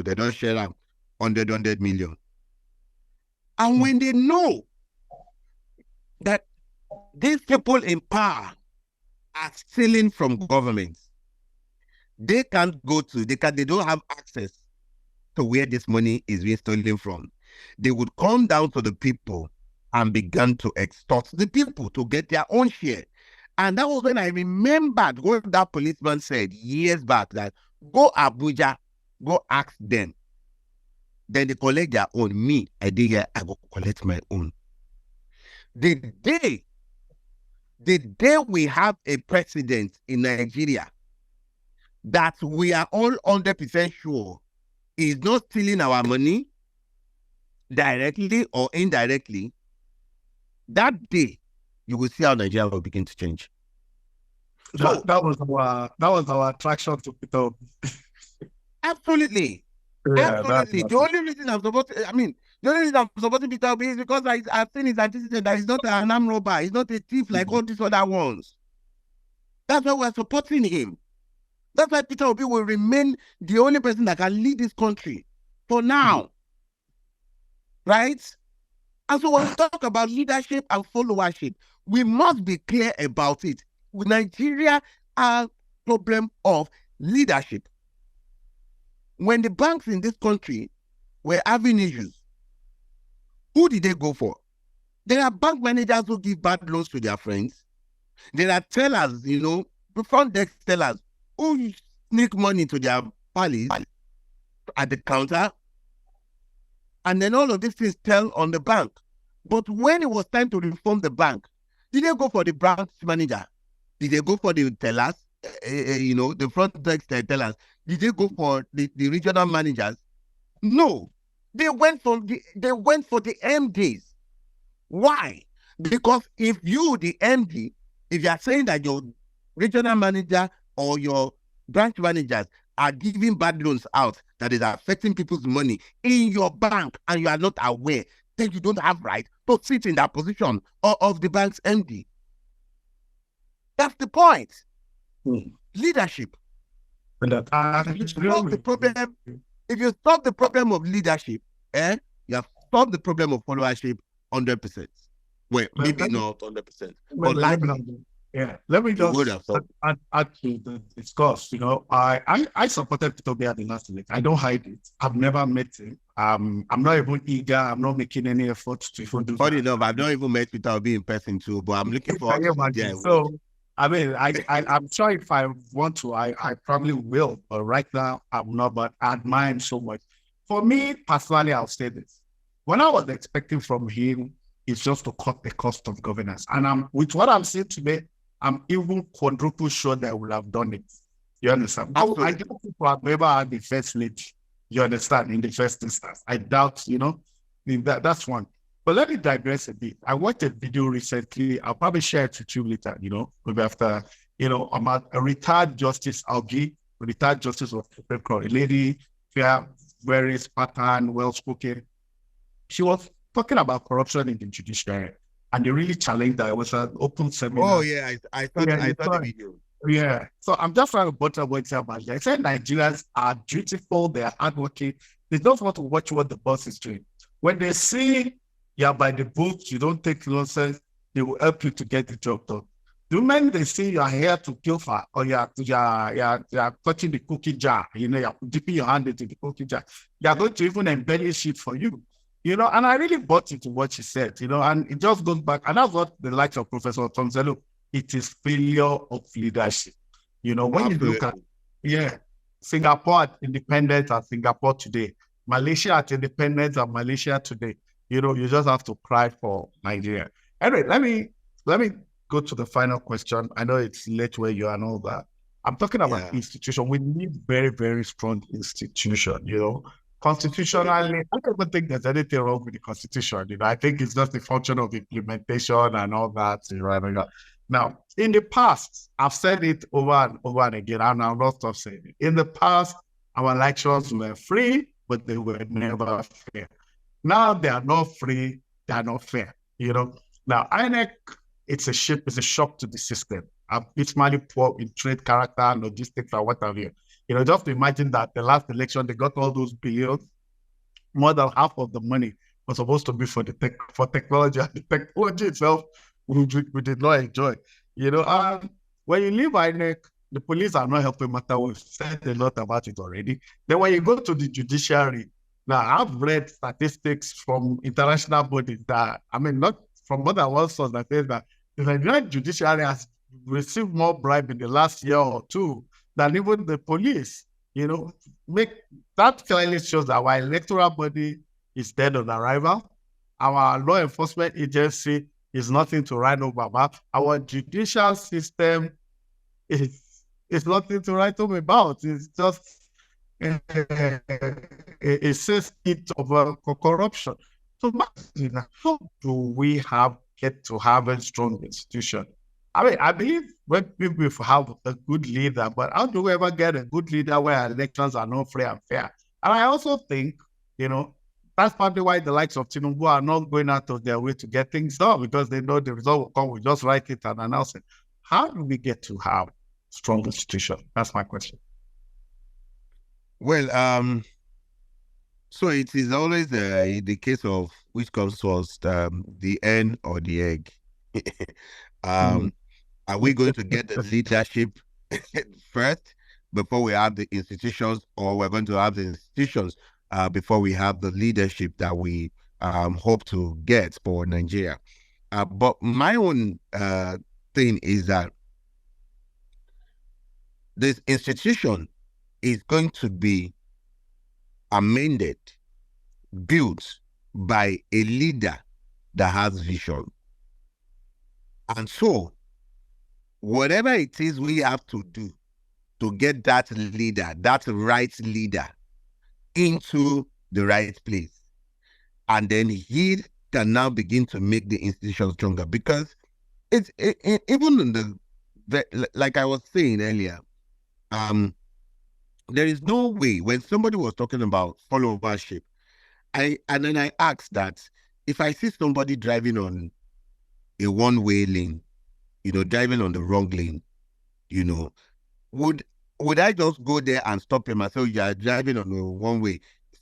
Speaker 2: they don't share out 100 million. And when they know that these people in power are stealing from government, they can't go to, they don't have access to where this money is being stolen from. They would come down to the people and began to extort the people to get their own share. And that was when I remembered what that policeman said years back, that go Abuja, go ask them. Then they collect their own. Me, I did here, I go collect my own. The day we have a president in Nigeria that we are all 100% sure is not stealing our money directly or indirectly, that day you will see how Nigeria will begin to change.
Speaker 1: So that was our attraction to Peter.
Speaker 2: Absolutely. Yeah, absolutely. The only reason I'm supporting Peter Obi is because I've seen his antecedent that he's not an armed robber, he's not a thief like all these other ones. That's why we're supporting him. That's why Peter Obi will remain the only person that can lead this country for now. Right? And so when we talk about leadership and followership, we must be clear about it. Nigeria has a problem of leadership. When the banks in this country were having issues, who did they go for? There are bank managers who give bad loans to their friends. There are tellers, the front desk tellers who sneak money to their pals at the counter. And then all of these things tell on the bank. But when it was time to reform the bank, did they go for the branch manager? Did they go for the tellers? The front desk tellers? Did they go for the regional managers? No. They went for the MDs. Why? Because if you, the MD, if you are saying that your regional manager or your branch managers are giving bad loans out that is affecting people's money in your bank and you are not aware, then you don't have right to sit in that position of the bank's MD. That's the point. Leadership. If you solve the problem of leadership, you have solved the problem of followership 100%. Well, maybe not 100%. But
Speaker 1: let me just add to the discourse. I supported Peter Obi at the last election. I don't hide it. I've never met him. I'm not even eager. I'm not making any efforts to even do
Speaker 2: funny enough, I've not even met Peter Obi in person too, but I'm looking forward to it.
Speaker 1: So, I'm sure if I want to, I probably will. But right now, I'm not, but I admire him so much. For me, personally, I'll say this. When I was expecting from him, it's just to cut the cost of governance. And with what I'm seeing today, I'm even quadruple sure that I will have done it. You understand? I don't think I've ever had the first lady. You understand? In the first instance. I doubt, that's one. But let me digress a bit. I watched a video recently. I'll probably share it with you later, maybe after, about a retired Justice Algi, retired Justice of the Supreme Court, a lady, fair, very Spartan, well-spoken. She was talking about corruption in the judiciary, and they really challenged that. It was an open seminar.
Speaker 2: Oh, yeah, I thought the video.
Speaker 1: Yeah. So I'm just trying to butter what's about it. I said Nigerians are dutiful, they are hardworking. They don't want to watch what the boss is doing. When they see you're by the book, you don't take nonsense, they will help you to get the job done. The moment they see you're here to kill her, or you're touching the cookie jar, you're dipping your hand into the cookie jar, they're going to even embellish it for you. And I really bought into what she said, and it just goes back, and that's what the likes of Professor Tonzelo, it is failure of leadership. When you look at, Singapore at independence and Singapore today, Malaysia at independence and Malaysia today, you just have to cry for Nigeria. Anyway, let me go to the final question. I know it's late where you are and all that. I'm talking about institution. We need very, very strong institution, Constitutionally, I don't think there's anything wrong with the Constitution. I think it's just a function of implementation and all that. Now, in the past, I've said it over and over and again, and I'll not stop saying it. In the past, our elections were free, but they were never fair. Now they are not free, they are not fair. Now INEC, it's a shock to the system. It's money poor in trade, character, logistics, and what have you. Just imagine that the last election they got all those billions, more than half of the money was supposed to be for for technology, and the technology itself we did not enjoy. And when you leave INEC, the police are not helping matter. We've said a lot about it already. Then when you go to the judiciary, now I've read statistics from international bodies that, not from more than one source, that says that the Nigerian judiciary has received more bribe in the last year or two than even the police. Make that clearly shows that our electoral body is dead on arrival. Our law enforcement agency is nothing to write home about. Our judicial system is nothing to write home about. It's just a state of corruption. So how do we get to have a strong institution? I believe when people have a good leader, but how do we ever get a good leader where elections are not free and fair? And I also think, that's partly why the likes of Tinubu are not going out of their way to get things done, because they know the result will come. We just write it and announce it. How do we get to have strong institution? That's my question.
Speaker 2: Well, so it is always the case of which comes first, the hen or the egg. Are we going to get the leadership first before we have the institutions, or we're going to have the institutions before we have the leadership that we hope to get for Nigeria? But my own thing is that this institution is going to be amended, built by a leader that has vision. And so, whatever it is we have to do to get that leader, that right leader, into the right place, and then he can now begin to make the institution stronger. Because even in like I was saying earlier, there is no way, when somebody was talking about followership, and then I asked that if I see somebody driving on a one-way lane, driving on the wrong lane, would I just go there and stop him and say, you are driving on a one-way,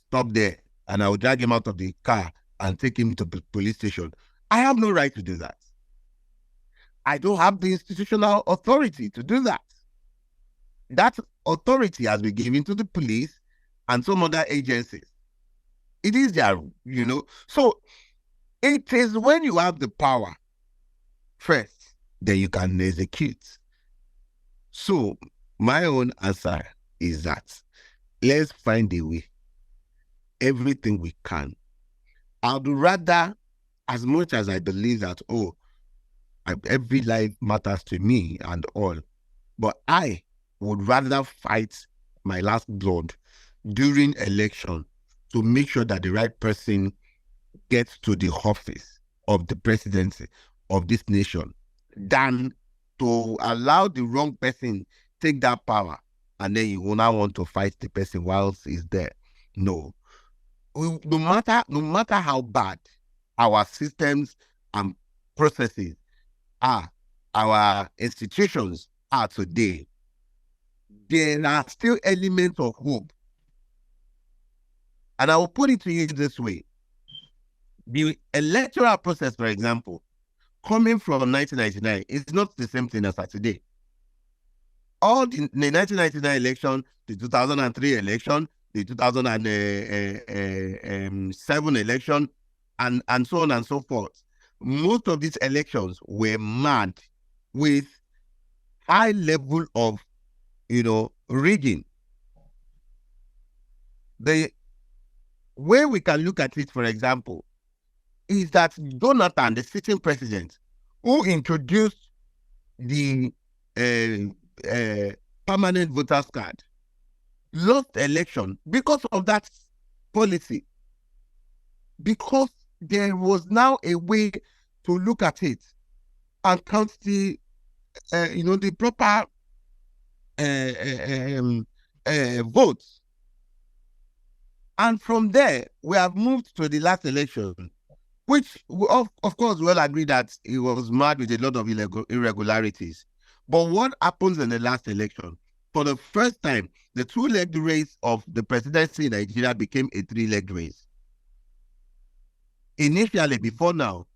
Speaker 2: stop there, and I will drag him out of the car and take him to the police station? I have no right to do that. I don't have the institutional authority to do that. That authority has been given to the police and some other agencies. It is their, So it is when you have the power first, then you can execute. So my own answer is that let's find a way, everything we can. I'd rather, as much as I believe that, every life matters to me and all, but I would rather fight my last blood during election to make sure that the right person gets to the office of the presidency of this nation than to allow the wrong person take that power and then you will not want to fight the person whilst he's there. No. No matter how bad our systems and processes are, our institutions are today, there are still elements of hope. And I will put it to you this way. The electoral process, for example, coming from 1999 is not the same thing as today. All the 1999 election, the 2003 election, the 2007 election, and so on and so forth. Most of these elections were marred with high level of, rigging. The way we can look at it, for example, is that Jonathan, the sitting president, who introduced the permanent voters card, lost election because of that policy. Because there was now a way to look at it and count the, the proper votes. And from there, we have moved to the last election, which, of course, we all agree that it was marred with a lot of irregularities. But what happens in the last election? For the first time, the two-legged race of the presidency in Nigeria became a three-legged race. Initially, before now,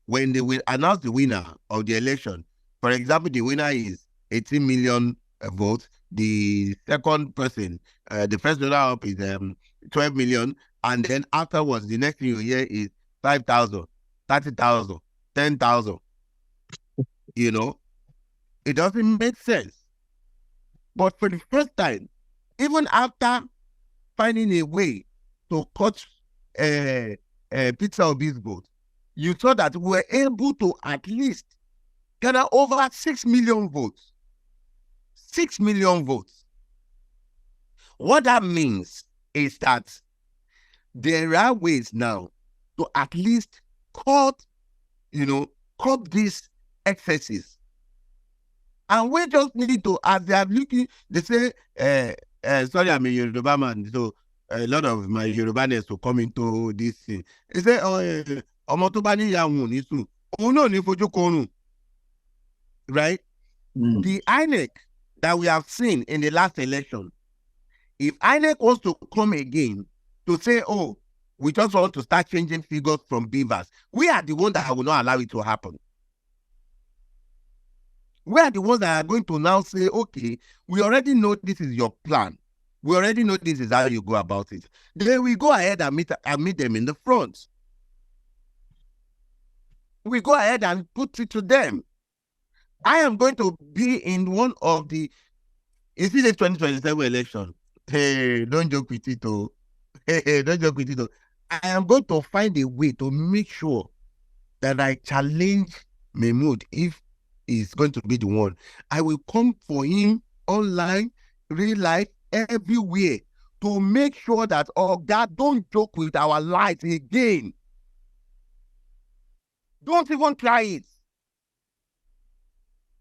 Speaker 2: when they will announce the winner of the election, for example, the winner is 18 million votes. The second person, the first runner up is 12 million. And then afterwards, the next thing you hear is 5,000, 30,000, 10,000. You know, it doesn't make sense. But for the first time, even after finding a way to cut Peter Obi's vote, you saw that we were able to at least gather over 6 million votes. 6 million votes. What that means is that there are ways now to at least curb these excesses. And we just need to, as they are looking, they say, sorry, I'm a Yoruba man, so a lot of my Yorubaness will come into this thing. They say, right? The INEC that we have seen in the last election, if INEC wants to come again to say, oh, we just want to start changing figures from beavers, we are the ones that will not allow it to happen. We are the ones that are going to now say, okay, we already know this is your plan. We already know this is how you go about it. Then we go ahead and meet them in the front. We go ahead and put it to them. I am going to be in one of the, you see the 2027 election. Hey, don't joke with it, oh. Hey, don't joke with it, oh. I am going to find a way to make sure that I challenge Mahmood if he's going to be the one. I will come for him online, real life, everywhere to make sure that, oh God, don't joke with our lives again. Don't even try it.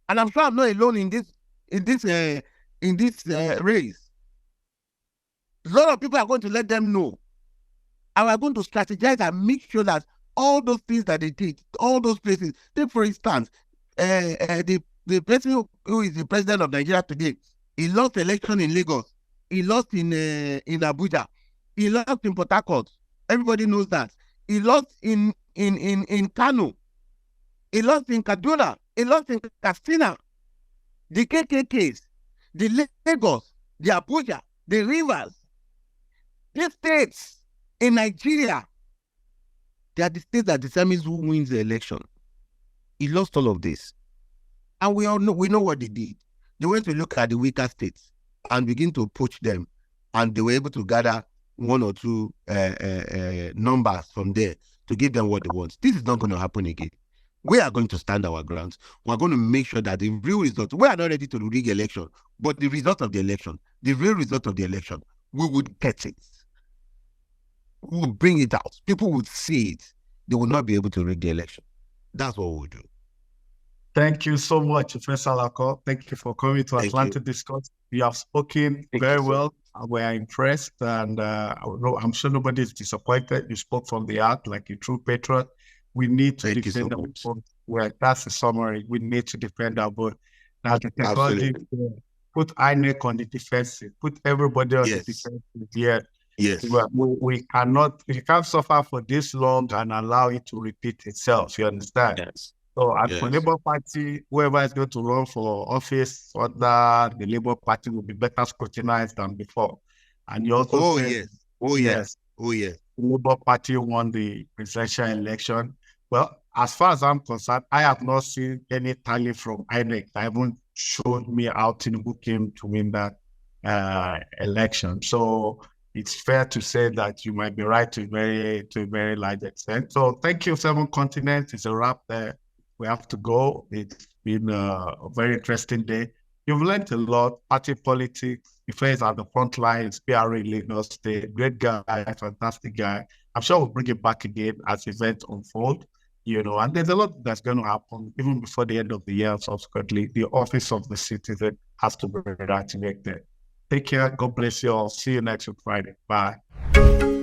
Speaker 2: And I'm sure I'm not alone in this race. A lot of people are going to let them know. And we're going to strategize and make sure that all those things that they did, all those places, take for instance, the person who is the president of Nigeria today, he lost election in Lagos, he lost in Abuja, he lost in Port Harcourt. Everybody knows that. He lost in Kano, he lost in Kaduna, he lost in Katsina. The KKKs, the Lagos, the Abuja, the Rivers, these states in Nigeria, they are the states that determines who wins the election. He lost all of this. And we know what they did. They went to look at the weaker states and begin to poach them. And they were able to gather one or two numbers from there to give them what they want. This is not going to happen again. We are going to stand our grounds. We're going to make sure that the real result, we are not ready to rig election, but the result of the election, the real result of the election, we would get it. We will bring it out. People would see it. They will not be able to rig the election. That's what we'll do.
Speaker 1: Thank you so much, Ife Salako. Thank you for coming to Atlanta Discuss. You have spoken very well. We are impressed, and I'm sure nobody is disappointed. You spoke from the heart like a true patriot. We need to defend our vote. Well, that's the summary. We need to defend our vote. Now, the technology, put INEC on the defensive, put everybody on the defensive. Yeah.
Speaker 2: Yes.
Speaker 1: We can't suffer for this long and allow it to repeat itself. You understand?
Speaker 2: Yes.
Speaker 1: So for Labour Party, whoever is going to run for office under the Labour Party will be better scrutinized than before. And you also
Speaker 2: the
Speaker 1: Labour Party won the presidential election. Well, as far as I'm concerned, I have not seen any tally from INEC that haven't showed me how Tinubu came to win that election. So it's fair to say that you might be right to a very large extent. So thank you, Seven Continents. It's a wrap there. We have to go. It's been a very interesting day. You've learned a lot, party politics. Ife is at the front lines, PRA Lagos State, great guy, fantastic guy. I'm sure we'll bring it back again as events unfold, and there's a lot that's going to happen even before the end of the year. Subsequently, the office of the citizen has to be reactivated. Take care. God bless you all. See you next week Friday. Bye. you.